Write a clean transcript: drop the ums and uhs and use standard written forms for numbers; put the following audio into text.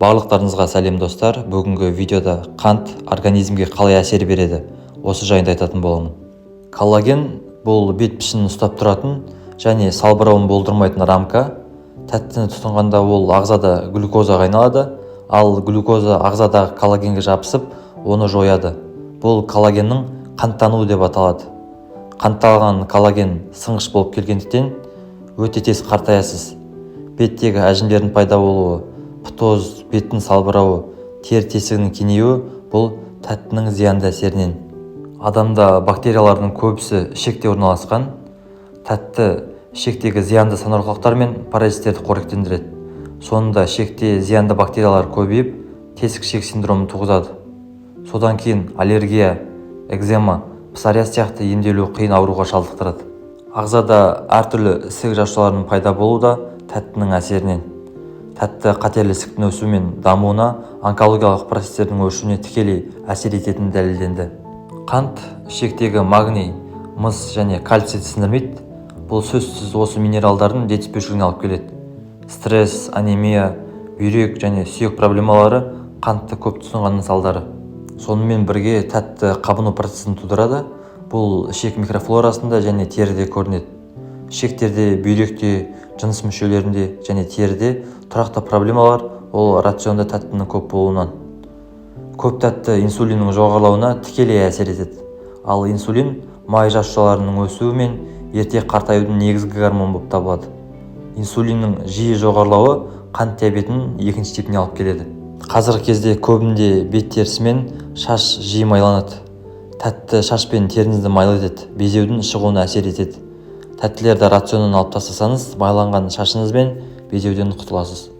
Барлықтарыңызға сәлем достар. Бүгінгі видеода қант организмге қалай әсер береді, осы жайында айтатын боламын. Коллаген бұл бет пішінін ұстап тұратын және салбырауын болдырмайтын рамка. Тәттіні тұтынғанда ол ағзада глюкозаға айналады, ал глюкоза ағзадағы коллагенге жабысып, оны жояды. Бұл коллагеннің қанттануы деп аталады. Қантталған коллаген сыңғыш болып келгендіктен өте тез қартаясыз. Беттегі әжімдердің пайда болуы, птоз, беттің салбырауы, тер тесігінің кеңеюі бұл тәттінің зиянды әсерінен. Адамда бактериялардың көбісі ішекте орналасқан. Тәтті ішектегі зиянды санаурқылықтар мен паразиттерді қоректендіреді. Сонында ішекте зиянды бактериялар көбейіп, тесік ішек синдромын туғызады. Содан кейін аллергия, экзема, псориаз сияқты емделу қиын ауруға шалдықтырады. Ағзада әртүрлі ісік жасушаларының пайда болуы да тәттінің әсерінен. Тәтті қатерлі ісіктің өсуі мен дамуына, онкологиялық процестердің өршуіне тікелей әсер ететіні дәлелденді. Қант ішектегі магний, мыс және кальцийді сіңірмейді. Бұл сөзсіз осы минералдардың жетіспеушілігіне алып келеді. Стресс, анемия, бүйрек және сүйек проблемалары қантты көп тұтынғанның салдары. Сонымен бірге тәтті қабыну процесін тудырады. Бұл ішек микрофлорасында және теріде көрінеді. Ішектерде, бүйректе, жыныс мүшелерінде және теріде тұрақты проблемалар ол рационда тәттінің көп болуынан. Көп тәтті инсулиннің жоғарылауына тікелей әсер етеді. Ал инсулин май жасушаларының өсуі мен ерте қартаюдың негізгі гормоны болып табылады. Инсулиннің жиі жоғарылауы қант диабетінің екінші типіне алып келеді. Қазіргі кезде көбінде бет терісі мен шаш жиі майланады. Тәтті шаш пен теріңізді майлатады, безеудің шығуына әсер етеді. Тәттілерді рационнан алып тастасаңыз, майланған шашыңыз бен безеуден құтыласыз.